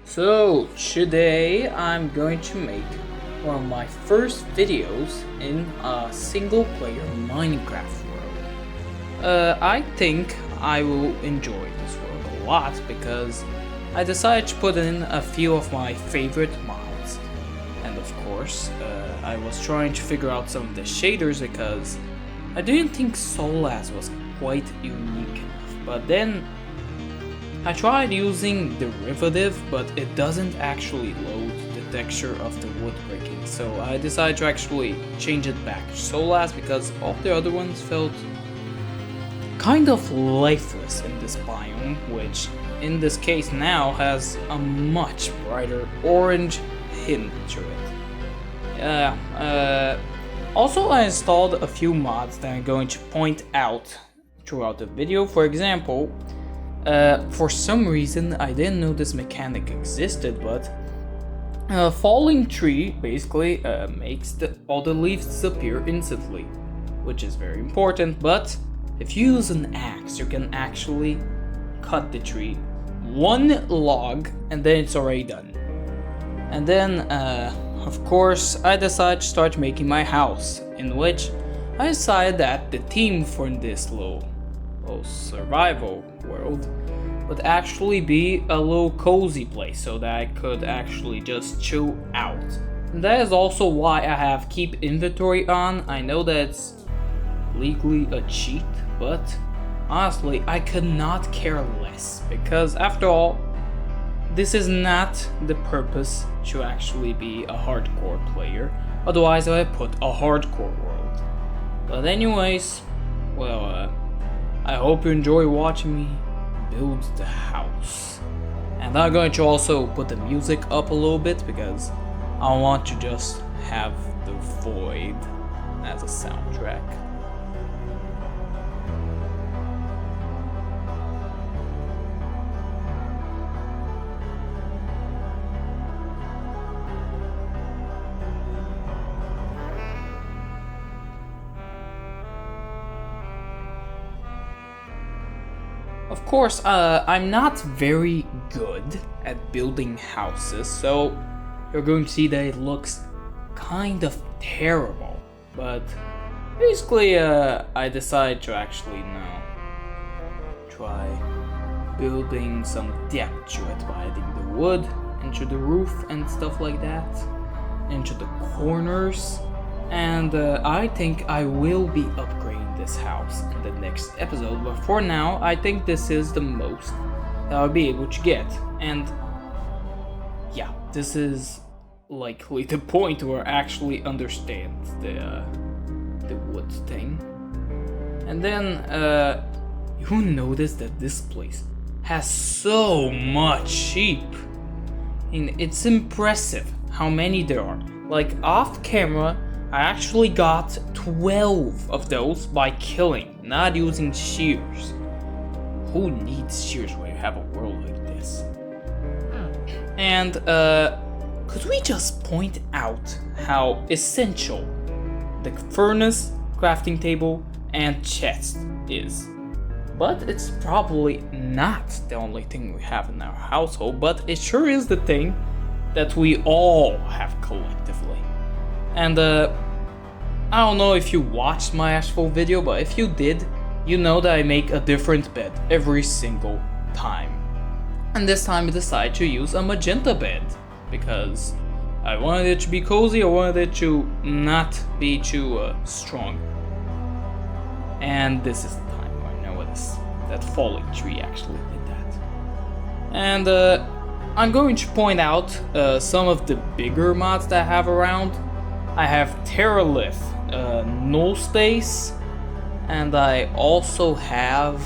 So today I'm going to make one of my first videos in a single player Minecraft world. I think I will enjoy this world a lot because I decided to put in a few of my favorite mods. And of course, I was trying to figure out some of the shaders because I didn't think Solas was quite unique enough. But then I tried using derivative, but it doesn't actually load the texture of the wood breaking, so I decided to actually change it back to Solas because all the other ones felt kind of lifeless in this biome, which in this case now has a much brighter orange hint to it. Also, I installed a few mods that I'm going to point out throughout the video. For example, for some reason I didn't know this mechanic existed, but a falling tree basically makes all the leaves disappear instantly, which is very important. But if you use an axe, you can actually cut the tree one log and then it's already done. And then of course I decided to start making my house, in which I decided that the theme for this little survival world would actually be a little cozy place so that I could actually just chill out. And that is also why I have keep inventory on. I know that it's legally a cheat, but honestly I could not care less, because after all, this is not the purpose to actually be a hardcore player, otherwise I would put a hardcore world. But anyways, well, I hope you enjoy watching me build the house. And I'm going to also put the music up a little bit because I want to just have the void as a soundtrack. Of course, I'm not very good at building houses, so you're going to see that it looks kind of terrible. But basically, I decided to actually try building some depth to it by adding the wood into the roof and stuff like that, into the corners. And I think I will be upgrading this house in the next episode, but for now I think this is the most that I'll be able to get. And yeah, this is likely the point where I actually understand the wood thing. And then you notice that this place has so much sheep, and it's impressive how many there are. Like, off camera I actually got 12 of those by killing, not using shears. Who needs shears when you have a world like this? And could we just point out how essential the furnace, crafting table, and chest is? But it's probably not the only thing we have in our household, but it sure is the thing that we all have collectively. And I don't know if you watched my actual video, but if you did, you know that I make a different bed every single time. And this time I decided to use a magenta bed because I wanted it to be cozy, I wanted it to not be too strong. And this is the time where I noticed that falling tree actually did that. And I'm going to point out some of the bigger mods that I have around. I have Terralith, Null Space, and I also have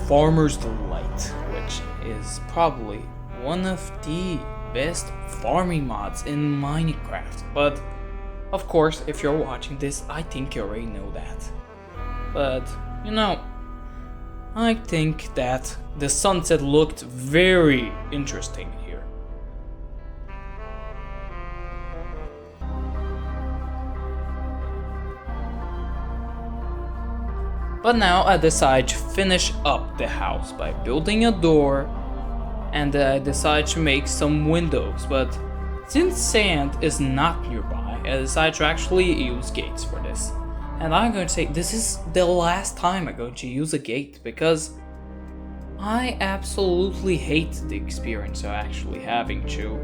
Farmer's Delight, which is probably one of the best farming mods in Minecraft. But of course, if you're watching this, I think you already know that. But you know, I think that the sunset looked very interesting here. But now I decide to finish up the house by building a door and I decide to make some windows, but since sand is not nearby, I decide to actually use gates for this. And I'm going to say this is the last time I'm going to use a gate, because I absolutely hate the experience of actually having to,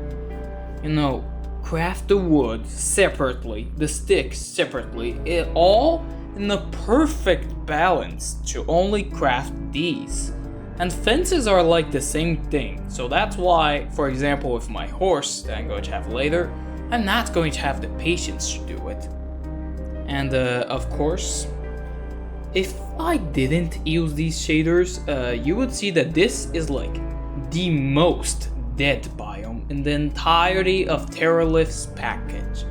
craft the wood separately, the sticks separately, it all in a perfect balance to only craft these. And fences are like the same thing, so that's why, for example, with my horse that I'm going to have later, I'm not going to have the patience to do it. And of course, if I didn't use these shaders, you would see that this is like the most dead biome in the entirety of Terralift's package.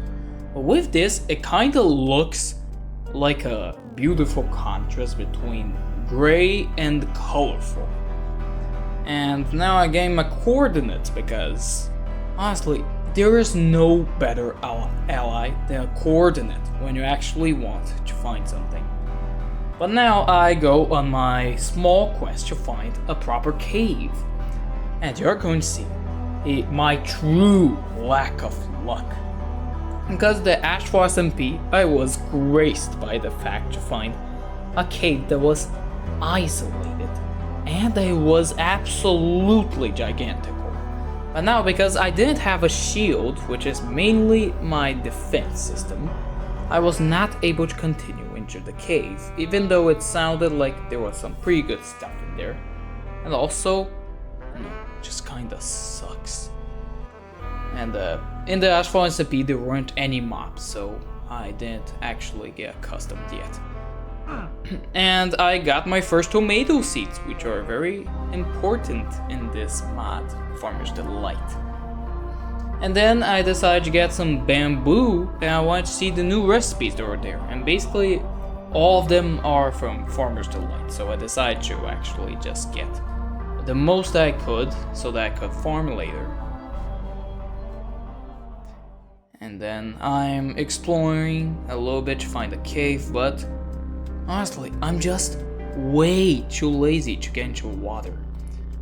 But with this, it kinda looks like a beautiful contrast between gray and colorful. And now I gain my coordinates because, honestly, there is no better ally than a coordinate when you actually want to find something. But now I go on my small quest to find a proper cave. And you're going to see my true lack of luck. Because the Ashwas MP, I was graced by the fact to find a cave that was isolated. And it was absolutely gigantical. But now, because I didn't have a shield, which is mainly my defense system, I was not able to continue into the cave, even though it sounded like there was some pretty good stuff in there. And also, just kinda sucks. And in the Ashfall SMP there weren't any mobs, so I didn't actually get accustomed yet. And I got my first tomato seeds, which are very important in this mod, Farmer's Delight. And then I decided to get some bamboo, and I wanted to see the new recipes that were there. And basically, all of them are from Farmer's Delight, so I decided to actually just get the most I could, so that I could farm later. And then I'm exploring a little bit to find a cave, but honestly, I'm just way too lazy to get into water.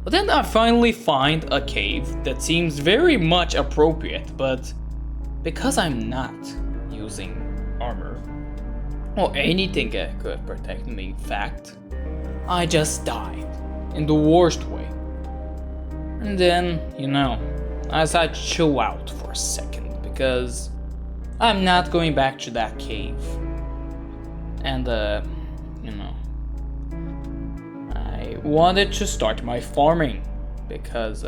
But then I finally find a cave that seems very much appropriate, but because I'm not using armor or anything that could protect me, in fact, I just died in the worst way. And then, I decided to chill out for a second because I'm not going back to that cave. And I wanted to start my farming because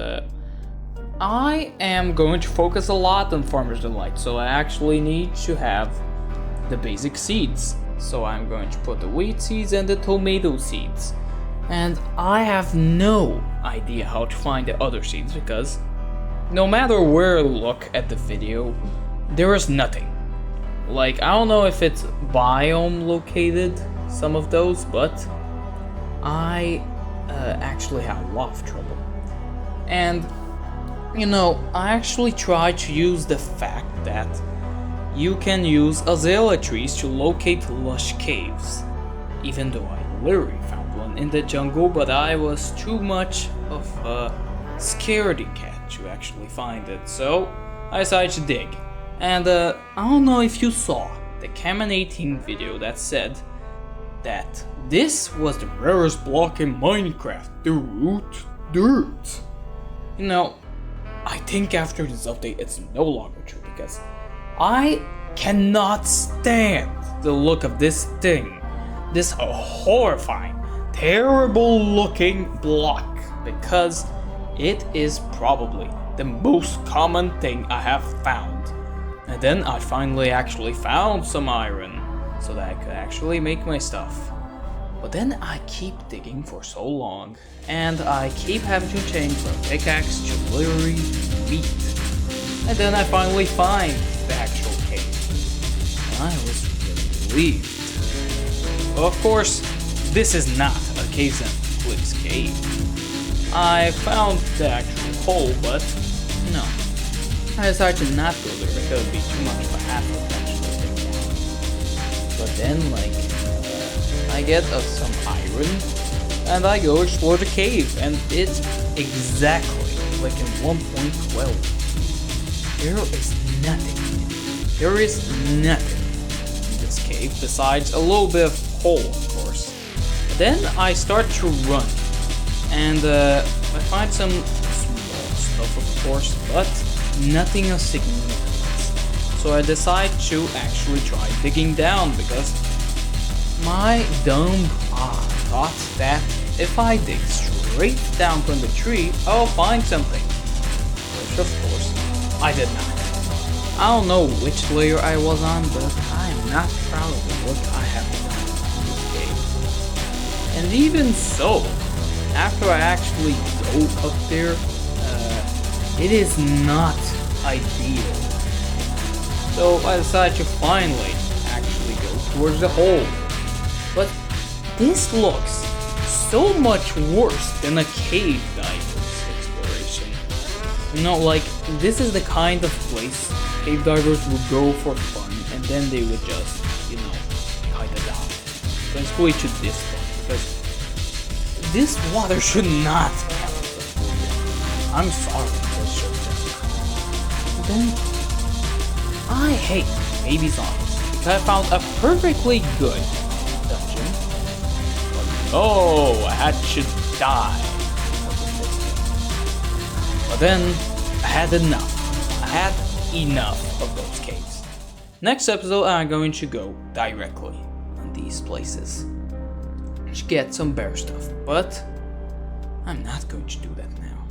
I am going to focus a lot on Farmer's Delight, so I actually need to have the basic seeds. So I'm going to put the wheat seeds and the tomato seeds. And I have no idea how to find the other seeds because no matter where I look at the video, there is nothing. Like, I don't know if it's biome located, some of those, but I actually have a lot of trouble. And, I actually tried to use the fact that you can use azalea trees to locate lush caves. Even though I literally found one in the jungle, but I was too much of a scaredy cat to actually find it, so I decided to dig. And I don't know if you saw the Kamen 18 video that said that this was the rarest block in Minecraft, the root dirt. I think after this update it's no longer true because I cannot stand the look of this thing. This horrifying, terrible looking block because it is probably the most common thing I have found. And then I finally actually found some iron so that I could actually make my stuff. But then I keep digging for so long and I keep having to change from pickaxe to literally meat. And then I finally find the actual cave. And I was relieved. Of course, this is not a Caves and Cliffs cave. I found the actual hole, but no. I decided to not go there because it would be too much of a hassle to actually dig down. But then, I get some iron, and I go explore the cave, and it's exactly like in 1.12. There is nothing. There is nothing in this cave besides a little bit of coal, of course. Then I start to run, and I find some small stuff, of course, but nothing of significance. So I decide to actually try digging down because my dumb thought that if I dig straight down from the tree, I'll find something. Which, of course, I did not. I don't know which layer I was on, but I am not proud of the work I have done in this game. And even so, after I actually go up there, it is not ideal. So I decided to finally actually go towards the hole. But this looks so much worse than a cave diver's exploration. You know, like, this is the kind of place cave divers would go for fun, and then they would just, you know, kind of die. Basically to this point, because this water should not count for you. I'm sorry, this should just not. Then, I hate baby zombies, because I found a perfectly good dungeon. But oh, I had to die because of this thing. But then, I had enough. I had enough of those caves. Next episode, I'm going to go directly on these places to get some bear stuff, but I'm not going to do that now.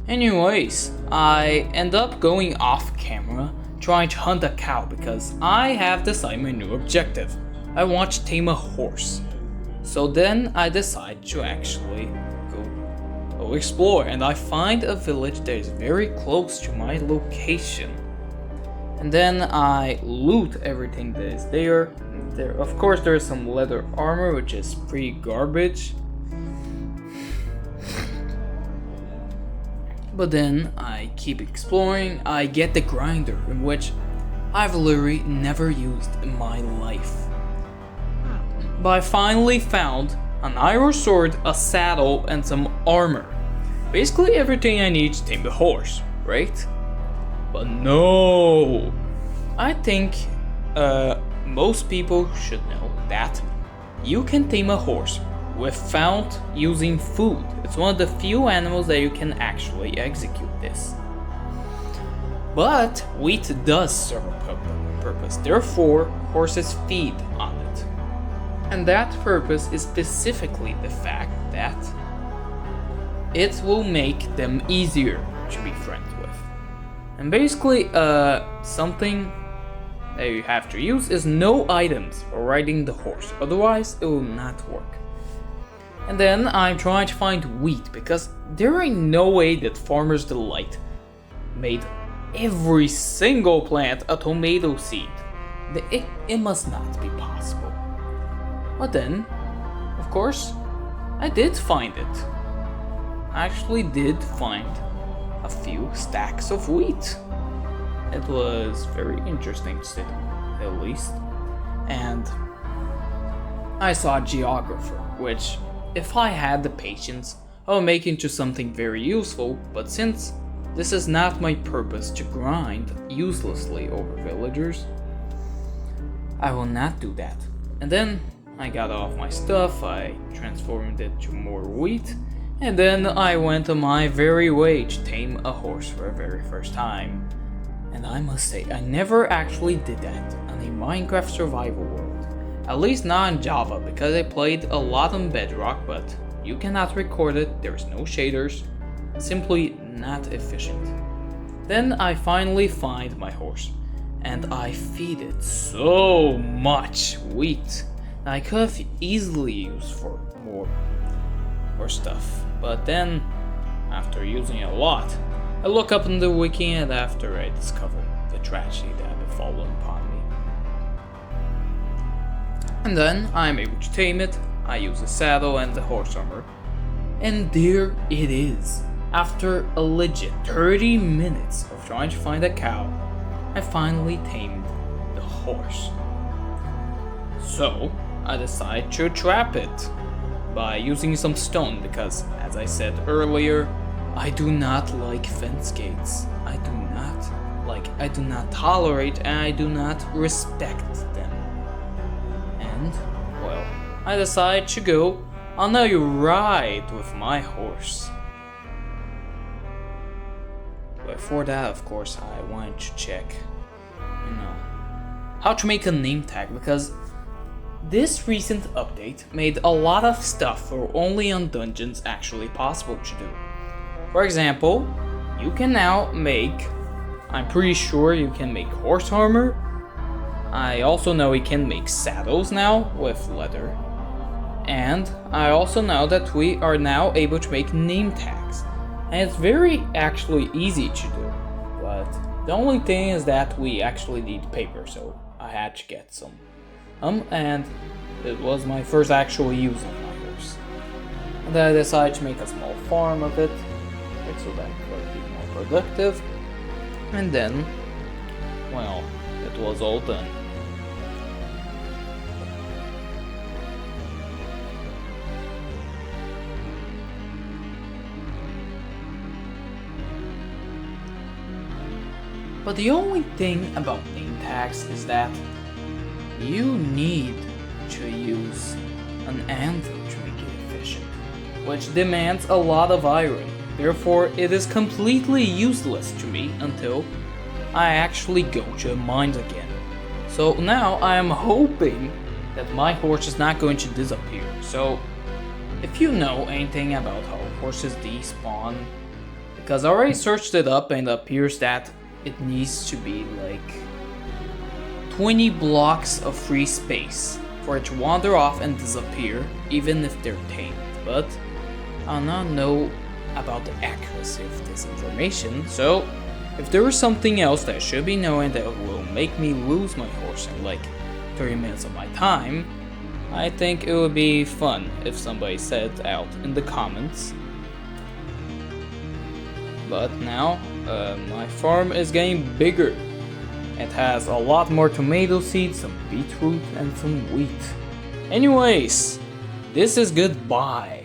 Anyways, I end up going off camera trying to hunt a cow because I have decided my new objective. I want to tame a horse. So then I decide to actually go explore, and I find a village that is very close to my location. And then I loot everything that is there. Of course, there is some leather armor, which is pretty garbage. But then I keep exploring. I get the grinder, in which I've literally never used in my life. But I finally found an iron sword, a saddle, and some armor. Basically everything I need to tame the horse, right? But no! I think most people should know that you can tame a horse without using food. It's one of the few animals that you can actually execute this. But wheat does serve a purpose, therefore horses feed on it. And that purpose is specifically the fact that it will make them easier to be friends with. And basically, something that you have to use is no items for riding the horse, otherwise it will not work. And then I'm trying to find wheat, because there ain't no way that Farmer's Delight made every single plant a tomato seed. It must not be possible. But then, of course, I did find it. I actually did find a few stacks of wheat. It was very interesting to say at least. And I saw a geographer, which, if I had the patience, I would make into something very useful, but since this is not my purpose to grind uselessly over villagers, I will not do that. And then I got off my stuff, I transformed it to more wheat, and then I went on my very way to tame a horse for the very first time. And I must say, I never actually did that on a Minecraft survival world. At least not in Java, because I played a lot on Bedrock, but you cannot record it, there's no shaders, simply not efficient. Then I finally find my horse, and I feed it so much wheat that I could have easily used for more stuff. But then, after using a lot, I look up in the wiki, and after I discover the tragedy that had befallen upon me. And then I'm able to tame it, I use the saddle and the horse armor, and there it is. After a legit 30 minutes of trying to find a cow, I finally tamed the horse. So, I decided to trap it by using some stone because, as I said earlier, I do not like fence gates. I do not tolerate and I do not respect them. And, well, I decide to go on a ride with my horse. But for that, of course, I wanted to check, how to make a name tag, because this recent update made a lot of stuff for only on dungeons actually possible to do. For example, you can now make, I'm pretty sure you can make horse armor. I also know you can make saddles now with leather. And I also know that we are now able to make name tags. And it's very actually easy to do. But the only thing is that we actually need paper, so I had to get some. And it was my first actual use of my horse. And then I decided to make a small farm of it, so that it would be more productive. And then, well, it was all done. But the only thing about name tags is that you need to use an anvil to make it efficient, which demands a lot of iron. Therefore, it is completely useless to me until I actually go to mines again. So now I am hoping that my horse is not going to disappear. So if you know anything about how horses despawn, because I already searched it up and it appears that it needs to be like 20 blocks of free space for it to wander off and disappear, even if they're tamed. But I do not know about the accuracy of this information, so if there is something else that I should be knowing that will make me lose my horse in like 30 minutes of my time, I think it would be fun if somebody said it out in the comments. But now, my farm is getting bigger. It has a lot more tomato seeds, some beetroot, and some wheat. Anyways, this is goodbye.